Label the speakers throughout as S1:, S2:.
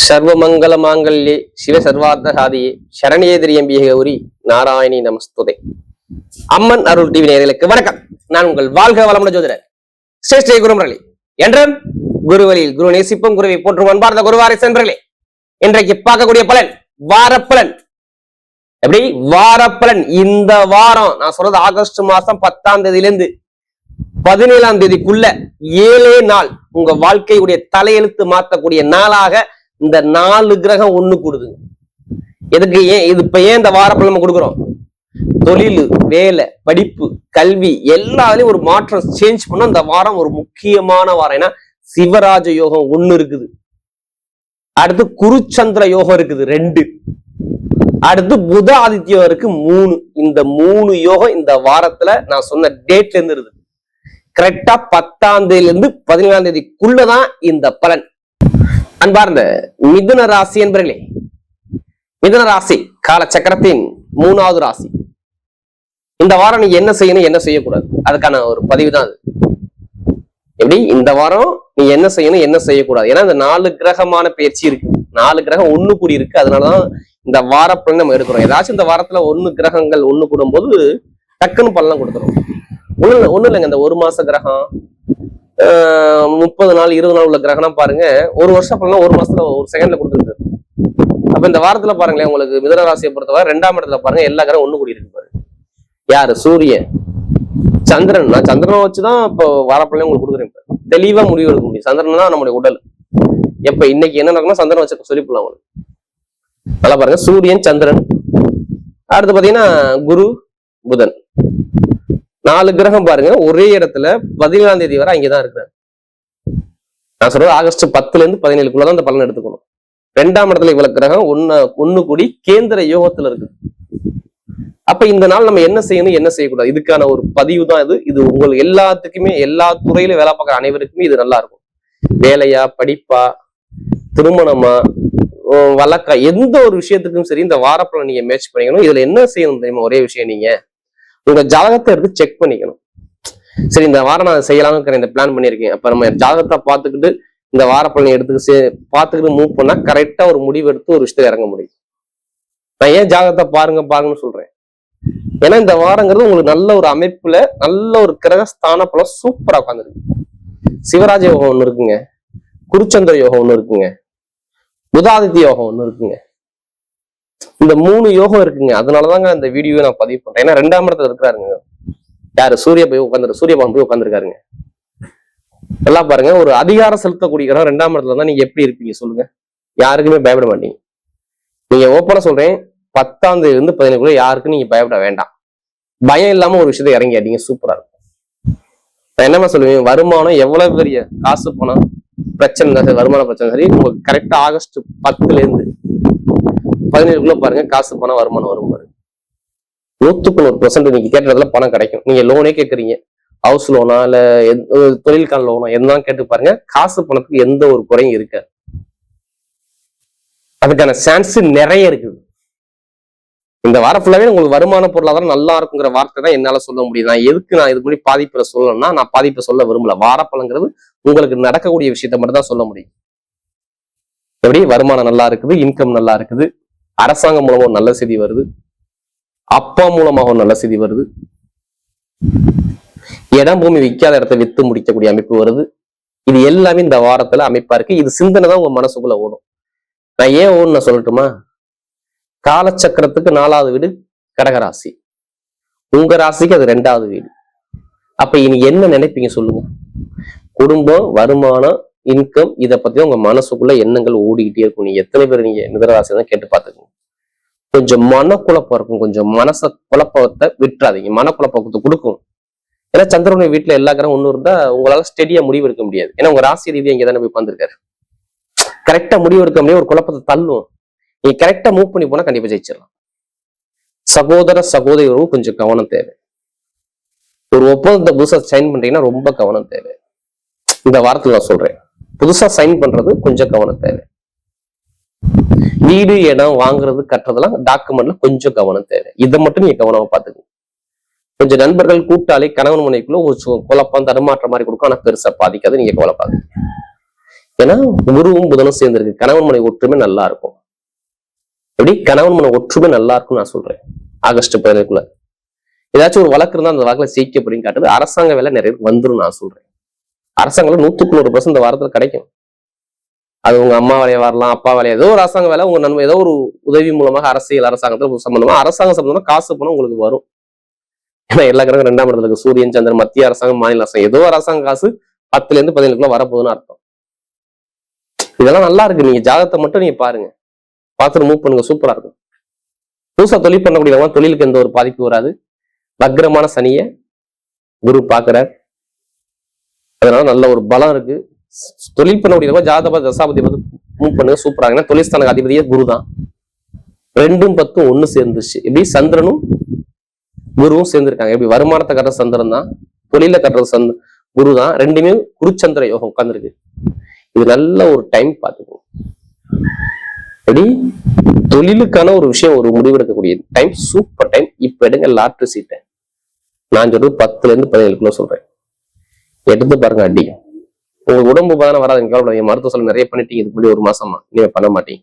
S1: சர்வமங்கல மாங்கல்யே சிவ சர்வார்த்த சாதியே சரணியே திரியம்பிய கௌரி நாராயணி நமஸ்துதே. அம்மன் அருள் TV நேயர்களுக்கு வணக்கம். நான் உங்கள் வாழ்க வளமுடன் ஜோதிடர் ஸ்ரீ குருமுரளி என்றும் குருவலியில் குரு நேசிப்பும் குருவை போற்றும் அன்பார்ந்த குருவாரை சென்றர்களே, இன்றைக்கு பார்க்கக்கூடிய பலன் வாரப்பலன். எப்படி வாரப்பலன்? இந்த வாரம் நான் சொல்றது ஆகஸ்ட் மாசம் 10ஆம் தேதியிலிருந்து 17ஆம் தேதிக்குள்ள 7 நாள் உங்க வாழ்க்கையுடைய தலையெழுத்து மாற்றக்கூடிய நாளாக இந்த 4 கிரகம் ஒண்ணு கூடுதுங்க. எதுக்கு? ஏன் இந்த வாரப்பலன் நம்ம கொடுக்குறோம்? தொழில், வேலை, படிப்பு, கல்வி எல்லாத்துலயும் ஒரு மாற்றம் சேஞ்ச் பண்ண இந்த வாரம் ஒரு முக்கியமான வாரம். ஏன்னா சிவராஜ யோகம் 1 இருக்குது, அடுத்து குருச்சந்திர யோகம் இருக்குது 2, அடுத்து புத ஆதித்யம் இருக்கு 3. இந்த 3 யோகம் இந்த வாரத்துல நான் சொன்ன டேட்ல இருந்து இருக்குது. கரெக்டா 10ஆம் தேதியிலிருந்து 17ஆம் தேதிக்குள்ளதான் இந்த பலன். அன்பார்ந்த மிதுன ராசி என்பர்களே, மிதுன ராசி கால சக்கரத்தின் 3வது ராசி. இந்த வாரம் நீ என்ன செய்யணும், என்ன செய்யக்கூடாது, அதுக்கான ஒரு பதிவு தான் அது. எப்படி இந்த வாரம் நீ என்ன செய்யணும், என்ன செய்யக்கூடாது. ஏன்னா இந்த 4 கிரகமான பயிற்சி இருக்கு, 4 கிரகம் ஒண்ணு கூடி இருக்கு. அதனாலதான் இந்த வாரப்பலன் நம்ம எடுக்கிறோம். ஏதாச்சும் இந்த வாரத்துல 1 கிரகங்கள் ஒண்ணு கூடும் போது டக்குன்னு பலன் கொடுத்துரும். ஒண்ணு இல்லைங்க, இந்த 1 மாச கிரகம் 30 நாள் 20 நாள் உள்ள கிரகணம் பாருங்க, 1 வருஷம் பலனா 1 மாசத்துல 1 செகண்ட்ல கொடுத்துருக்கு. அப்ப இந்த வாரத்துல பாருங்களேன், உங்களுக்கு மிதுன ராசியை பொறுத்தவரை 2ஆம் இடத்துல பாருங்க எல்லா கிரகம் ஒண்ணு கூடி இருக்கு பாருங்க. யாரு? சூரியன், சந்திரன். நான் சந்திரனை வச்சுதான் இப்போ வாரப்பலன் உங்களுக்கு கொடுக்குறேன். தெளிவா முடிவு எடுக்க முடியும். சந்திரன் தான் நம்முடைய உடல். எப்ப இன்னைக்கு என்ன நடக்கணும் சந்திரன் வச்சு சொல்லிப்பலாம் உங்களுக்கு. நல்லா பாருங்க, சூரியன், சந்திரன், அடுத்து பாத்தீங்கன்னா குரு, புதன். 4 கிரகம் பாருங்க ஒரே இடத்துல 17ஆம் தேதி வரை அங்கேதான் இருக்கிறார். நான் சொல்றது ஆகஸ்ட் 10ல இருந்து 17க்குள்ளதான் இந்த பலன் எடுத்துக்கணும். 2ஆம் இடத்துல இவ்வளவு கிரகம் ஒண்ணு கூடி கேந்திர யோகத்துல இருக்கு. அப்ப இந்த நாள் நம்ம என்ன செய்யணும், என்ன செய்யக்கூடாது, இதுக்கான ஒரு பதிவு தான் இது. இது உங்களுக்கு எல்லாத்துக்குமே, எல்லா துறையிலும் வேலை பார்க்குற அனைவருக்குமே இது நல்லா இருக்கும். வேலையா, படிப்பா, திருமணமா, வழக்கா, எந்த ஒரு விஷயத்துக்கும் சரி இந்த வாரப்பலன் நீங்க மேட்ச் பண்ணிக்கணும். இதுல என்ன செய்யணும் தெரியுமா? ஒரே விஷயம், நீங்க உங்க ஜாதகத்தை எடுத்து செக் பண்ணிக்கணும். சரி, இந்த வாரம் நான் செய்யலாம்னு இந்த பிளான் பண்ணியிருக்கேன். அப்ப நம்ம ஜாதகத்தை பார்த்துக்கிட்டு இந்த வாரப்பலனை எடுத்து பார்த்துக்கிட்டு மூவ் பண்ணா கரெக்டா ஒரு முடிவு எடுத்து ஒரு விஷயத்துல இறங்க முடியும். நான் ஏன் ஜாதகத்தை பாருங்கன்னு சொல்றேன்? ஏன்னா இந்த வாரங்கிறது உங்களுக்கு நல்ல ஒரு அமைப்புல நல்ல ஒரு கிரகஸ்தான பலம் சூப்பரா உட்காந்துருக்கு. சிவராஜ யோகம் 1 இருக்குங்க, குருச்சந்திர யோகம் 1 இருக்குங்க, புதாதித்ய யோகம் 1 இருக்குங்க. இந்த 3 யோகம் இருக்குங்க. அதனாலதாங்க இந்த வீடியோவை நான் பதிவு பண்றேன். ஏன்னா 2ஆம் இடத்துல இருக்கிறாருங்க. யாரு? சூரிய பகவான் போய் உட்காந்துருக்காருங்க. எல்லாம் பாருங்க, ஒரு அதிகாரம் செலுத்தக்கூடிய இடம் 2ஆம் இடத்துல தான். நீங்க எப்படி இருப்பீங்க சொல்லுங்க? யாருக்குமே பயப்பட மாட்டீங்க. நீங்க ஓப்பனா சொல்றேன், 10ஆம் தேதியில இருந்து 17க்குள்ள யாருக்கும் நீங்க பயப்பட வேண்டாம். பயம் இல்லாம ஒரு விஷயத்தை இறங்கி அடிங்க, சூப்பரா இருக்கும். நான் என்னமா சொல்லுவேன், வருமானம் எவ்வளவு பெரிய காசு பணம் பிரச்சனை, வருமான பிரச்சனை சரி, உங்களுக்கு கரெக்டா ஆகஸ்ட் 10ல இருந்து 17க்குள்ள பாருங்க, காசு பணம் வருமானம் வரும் பாருங்க. 100% நீங்க கேட்டதுல பணம் கிடைக்கும். நீங்க லோனே கேட்கறீங்க, ஹவுஸ் லோனா இல்ல தொழிலுக்கான லோனா என்ன கேட்டு பாருங்க, காசு பணத்துக்கு எந்த ஒரு குறையும் இருக்காது. அதுக்கான சான்ஸ் நிறைய இருக்குது. இந்த வாரம் ஃபுல்லாவே உங்களுக்கு வருமான பொருளாதாரம் நல்லா இருக்குங்கிற வார்த்தை தான் என்னால சொல்ல முடியும். நான் இதுக்கு முன்னாடி பாதிப்புல சொல்லணும்னா நான் பாதிப்பை சொல்ல விரும்பல. வாரப்பலங்கிறது உங்களுக்கு நடக்கக்கூடிய விஷயத்த மட்டும் தான் சொல்ல முடியும். எப்படி வருமானம் நல்லா இருக்குது, இன்கம் நல்லா இருக்குது, அரசாங்கம் மூலமா ஒரு நல்ல செய்தி வருது, அப்பா மூலமாக ஒரு நல்ல செய்தி வருது, இடம் பூமி விற்காத இடத்த வித்து முடிக்கக்கூடிய அமைப்பு வருது. இது எல்லாமே இந்த வாரத்துல அமைப்பா இருக்கு. இது சிந்தனை தான் உங்க மனசுக்குள்ள ஓடும். நான் ஏன் ஓடுன்னு நான் சொல்லட்டுமா? காலச்சக்கரத்துக்கு 4வது வீடு கடகராசி, உங்க ராசிக்கு அது 2வது வீடு. அப்ப இனி என்ன நினைப்பீங்க சொல்லுங்க? குடும்பம், வருமானம், இன்கம், இதை பத்தி உங்க மனசுக்குள்ள எண்ணங்கள் ஓடிக்கிட்டே இருக்கும். நீங்க எத்தனை பேர் நீங்க மிதுனராசி தான் கேட்டு பார்த்துக்கோங்க. கொஞ்சம் மனக்குழப்பம் இருக்கும். கொஞ்சம் மனச குழப்பத்தை விட்டுறாதீங்க. மனக்குழப்பத்தை கொடுக்கும். ஏன்னா சந்திரனுடைய வீட்டுல எல்லா கிரகம் ஒண்ணு இருந்தா உங்களால ஸ்டெடியா முடிவு எடுக்க முடியாது. ஏன்னா உங்க ராசி ரீதியா இங்க தானே போய் உட்காந்துருக்காரு. கரெக்டா முடிவு எடுக்க முடியாது, ஒரு குழப்பத்தை தள்ளும். நீங்க கரெக்டா மூவ் பண்ணி போனா கண்டிப்பா ஜெயிச்சிடலாம். சகோதர சகோதரிகளும் கொஞ்சம் கவனம் தேவை. ஒரு ஒப்பந்தத்தை புதுசா சைன் பண்றீங்கன்னா ரொம்ப கவனம் தேவை. இந்த வாரத்துல நான் சொல்றேன், புதுசா சைன் பண்றது கொஞ்சம் கவனம் தேவை. வீடு, இடம் வாங்குறது, கட்டுறதெல்லாம் டாக்குமெண்ட்ல கொஞ்சம் கவனம் தேவை. இதை மட்டும் நீங்க கவனமா பாத்துக்கணும். கொஞ்சம் நண்பர்கள், கூட்டாளி, கணவன் மனைக்குள்ள ஒரு குழப்பம், தடுமாற்ற மாதிரி கொடுக்கும். ஆனா பெருசா பாதிக்காது, நீங்க கவலைப்பாங்க. ஏன்னா குருவும் புதனும் சேர்ந்திருக்கு. கணவன் மனை ஒற்றுமை நல்லா இருக்கும். எப்படி கணவன் மனை ஒற்றுமை நல்லா இருக்கும் நான் சொல்றேன். ஆகஸ்ட் 17 ஏதாச்சும் ஒரு வழக்கு இருந்தா அந்த வழக்குல ஜெயிக்க அப்படின்னு காட்டுது. அரசாங்க வேலை நிறைய வந்துடும் நான் சொல்றேன். அரசாங்கம் 100% இந்த வாரத்துல கிடைக்கும். அது உங்க அம்மா வேலையா வரலாம், அப்பா வேலையா, ஏதோ ஒரு அரசாங்க வேலை உங்க நன்மை, ஏதோ ஒரு உதவி மூலமாக அரசியல் அரசாங்கத்துல சம்பந்தமா அரசாங்கம் சம்பந்தமா காசு பணம் உங்களுக்கு வரும். ஏன்னா எல்லா கிரகம் 2ஆம் இடத்துல இருக்கு. சூரியன் சந்திரன், மத்திய அரசாங்கம், மாநில அரசாங்கம், ஏதோ அரசாங்க காசு 10 to 17 வரப்போகுதுன்னு அர்த்தம். இதெல்லாம் நல்லா இருக்கு. நீங்க ஜாதகத்தை மட்டும் நீங்க பாருங்க, பார்த்துட்டு மூவ் பண்ணுங்க, சூப்பரா இருக்கும். புதுசா தொழில் பண்ணக்கூடியவங்க தொழிலுக்கு எந்த ஒரு பாதிப்பு வராது. வக்ரமான சனிய குரு பாக்குறார், அதனால நல்ல ஒரு பலம் இருக்கு. தொழில் பண்ணக்கூடியவங்க ஜாதக தசாபதி பார்த்து மூவ் பண்ணுங்க, சூப்பரா இருக்கு. தொழில் ஸ்தான அதிபதியே குரு தான். 2 ம் 10 ஒண்ணு சேர்ந்துச்சு. எப்படி சந்திரனும் குருவும் சேர்ந்திருக்காங்க. எப்படி வருமானத்தை கட்டுற சந்திரன் தான், தொழில கட்டுறது குரு தான். ரெண்டுமே குருச்சந்திர யோகம் உட்கார்ந்துருக்கு. இது நல்ல ஒரு டைம் பார்த்துக்கோ. எப்படி தொழிலுக்கான ஒரு விஷயம், ஒரு முடிவெடுக்கக்கூடிய டைம், சூப்பர் டைம். இப்ப எடுங்க லாட்டரி சீட்டை. நான் சொல்றது 10 to 17 சொல்றேன். எடுத்து பாருங்க, அடி. உங்களுக்கு உடம்பு பாதான வராது, கவலைப்படாதீங்க. மருத்துவ செலவு நிறைய பண்ணிட்டீங்க இதுக்கு முன்னாடி 1 மாசமா, நீங்க பண்ண மாட்டீங்க.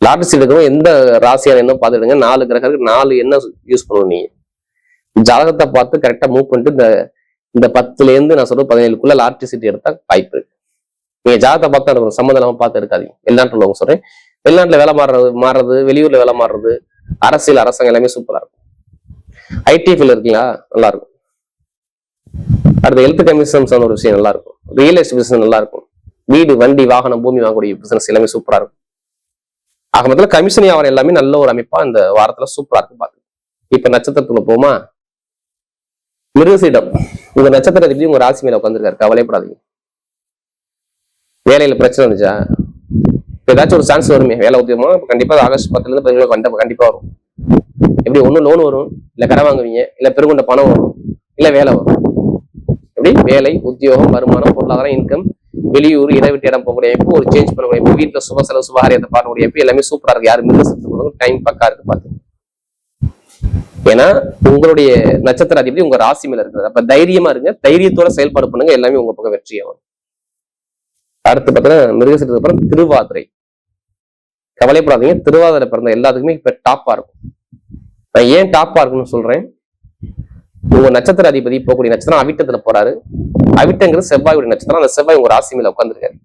S1: லாட்டரி சீட் எடுக்கணும். எந்த ராசியான என்ன பார்த்துடுங்க. 4 கிரகத்துக்கு 4 என்ன யூஸ் பண்ணுவோம். நீங்க ஜாதகத்தை பார்த்து கரெக்டா மூவ் பண்ணிட்டு இந்த 10 நான் சொல்றது 17 லாட்டரி சீட் எடுத்தா வாய்ப்பு இருக்கு. நீங்க ஜாதகத்தை பார்த்து எடுக்கணும், சம்மந்தம் இல்லாம பார்த்து எடுக்காதீங்க. வெளிநாட்டுல உள்ளவங்க சொல்றேன், வெளிநாட்டுல வேலை மாறுறது, வெளியூர்ல வேலை மாறுறது, அரசியல் அரசாங்கம் எல்லாமே சூப்பரா இருக்கும். ஐடி ஃபீல்ட் இருக்கீங்களா, நல்லா இருக்கும். அடுத்த ஹெல்த் கமிஷன்ஸ் ஒரு விஷயம் நல்லா இருக்கும். ரியல் எஸ்டேட் பிசினஸ் நல்லா இருக்கும். வீடு, வண்டி, வாகனம், பூமி வாங்கக்கூடிய பிசினஸ் எல்லாமே சூப்பரா இருக்கும். ஆக மொத்தத்துல கமிஷன் வியாபாரம் எல்லாமே நல்ல ஒரு அமைப்பா இந்த வாரத்துல சூப்பரா இருக்கு. பாத்து இப்ப நட்சத்திரத்துல போமா, மிருகசீடம். உங்க நட்சத்திரத்தை உங்க ராசி மேல உட்காந்துருக்காரு, கவலைப்படாதீங்க. வேலையில பிரச்சனை இருந்துச்சா, ஏதாச்சும் ஒரு சான்ஸ் வருமே, வேலை உத்தியமா கண்டிப்பா ஆகஸ்ட் 10 to 17 கண்டிப்பா வரும். எப்படி ஒண்ணு லோன் வரும், இல்ல கடை வாங்குவீங்க, இல்ல பெருங்கொண்ட பணம் வரும், இல்ல வேலை வரும். எப்படி வேலை, உத்தியோகம், வருமானம், பொருளாதாரம், இன்கம், வெளியூர், இடம் விட்டு இடம் போகக்கூடிய அமைப்பு, ஒரு சேஞ்ச் பண்ணக்கூடிய அமைப்பு, வீட்டுல சுப செலவு சுபகாரியத்தை பார்க்கக்கூடிய அமைப்பு எல்லாமே சூப்பரா இருக்கு. யாரு மிருகசீடத்துக்கு டைம் பக்கா இருக்கு பாத்து. ஏன்னா உங்களுடைய நட்சத்திர அதிபதி உங்க ராசி மேல இருக்குது. அப்ப தைரியமா இருங்க, தைரியத்தோட செயல்பாடு பண்ணுங்க, எல்லாமே உங்க பக்கம் வெற்றியாகும். அடுத்து பார்த்தீங்கன்னா மிருகசீடத்துக்கு அப்புறம் திருவாதிரை. கவலைப்படாதீங்க, திருவாதிரை பிறந்த எல்லாத்துக்குமே இப்ப டாப்பா இருக்கும். நான் ஏன் டாப்பா இருக்குன்னு சொல்றேன். உங்க நட்சத்திர அதிபதி போகக்கூடிய நட்சத்திரம் அவிட்டத்துல போறாரு. அவிட்டங்கிறது செவ்வாயுடைய நட்சத்திரம். அந்த செவ்வாய் உங்க ராசி மேல உட்காந்துருக்காரு.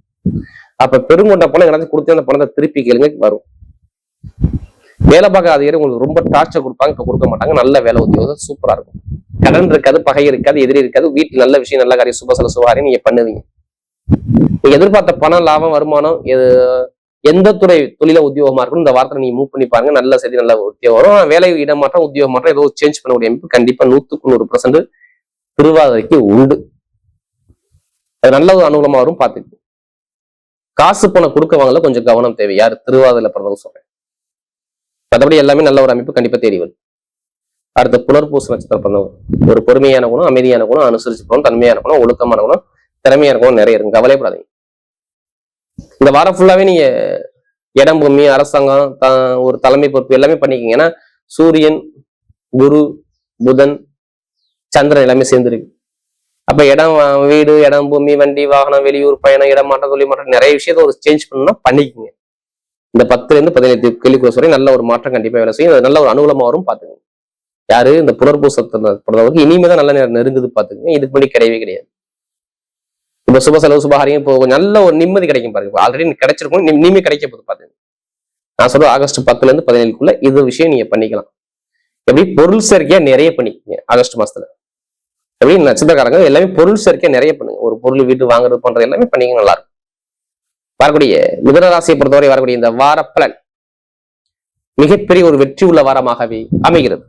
S1: அப்ப பெருங்கொண்ட பணம் எங்கேயாச்சும் கொடுத்து அந்த பணத்தை திருப்பி கேளுங்க, வரும். வேலை பார்க்க அதிகாரி உங்களுக்கு ரொம்ப டார்ச்சர் கொடுப்பாங்க, இப்ப கொடுக்க மாட்டாங்க. நல்ல வேலை உத்தியோகம் சூப்பரா இருக்கும். கடன் இருக்காது, பகை இருக்காது, எதிரி இருக்காது. வீட்டுல நல்ல விஷயம், நல்ல காரியம், சுபசல சுகாரியம் நீங்க பண்ணுவீங்க. நீங்க எதிர்பார்த்த பணம், லாபம், வருமானம், எந்த துறை தொழில உத்தியோகமா இருக்கணும் இந்த வாரத்தை நீங்க மூவ் பண்ணி பாருங்க. நல்ல சரி, நல்ல உத்தியோகம் வரும். வேலை இடம் மாற்றம், உத்தியோகம் மாற்றம், ஏதோ சேஞ்ச் பண்ணக்கூடிய அமைப்பு கண்டிப்பா 100% திருவாதிரைக்கு உண்டு. அது நல்ல ஒரு அனுகூலமா வரும். பாத்துக்கு காசு பணம் கொடுக்க வாங்கல கொஞ்சம் கவனம் தேவை. யாரு திருவாதிரையில பிறந்தவங்க சொல்றேன். மற்றபடி எல்லாமே நல்ல ஒரு அமைப்பு கண்டிப்பா தேடி வரும். அடுத்த புனர்பூச நட்சத்திரம் பிறந்தவங்க ஒரு பொறுமையான குணம், அமைதியான குணம், அனுசரிச்சு போகணும், தன்மையான குணம், ஒழுக்கமான குணம், திறமையான குணம் நிறைய இருக்கு. கவலைப்படாதீங்க. இந்த வாரம் ஃபுல்லாவே நீங்க இடம், பூமி, அரசாங்கம், ஒரு தலைமை பொறுப்பு எல்லாமே பண்ணிக்கீங்க. ஏன்னா சூரியன், குரு, புதன், சந்திரன் எல்லாமே சேர்ந்துருக்கு. அப்ப இடம், வீடு, இடம், பூமி, வண்டி, வாகனம், வெளியூர் பயணம், இடம் மாற்றம், தொழில் மாற்றம், நிறைய விஷயத்த ஒரு சேஞ்ச் பண்ணணும்னா பண்ணிக்கோங்க. இந்த 10 to 17 கேள்விக்குள்ள வரை நல்ல ஒரு மாற்றம் கண்டிப்பா வேலை செய்யும். நல்ல ஒரு அனுகூலமா வரும். பாத்துக்கோங்க. யாரு இந்த புனர்பூசத்துல பொறுத்தவரைக்கும் இனிமேதான் நல்ல நேரம் நெருங்குது. பாத்துக்கோங்க. இதுக்கு முன்னாடி கிடையவே கிடையாது. இப்ப சுப செலவு சுபகாரியம் இப்போ நல்ல ஒரு நிம்மதி கிடைக்கும் பாருங்க. ஆல்ரெடி கிடைச்சிருக்கும், இனிமே கிடைக்க போகுது. பாத்துங்க. நான் சொல்றேன் ஆகஸ்ட் 10 to 17 இது விஷயம் நீங்க பண்ணிக்கலாம். எப்படி பொருள் சேர்க்கையா நிறைய பண்ணிக்கங்க ஆகஸ்ட் மாசத்துல. எப்படி நட்சத்திரக்காரங்க எல்லாமே பொருள் சேர்க்கையா நிறைய பண்ணுங்க. ஒரு பொருள் வீட்டு வாங்குறது பண்றது எல்லாமே பண்ணிக்க நல்லா இருக்கும். வரக்கூடிய மிதுன ராசியை பொறுத்தவரை வரக்கூடிய இந்த வார பலன் மிகப்பெரிய ஒரு வெற்றி உள்ள வாரமாகவே அமைகிறது.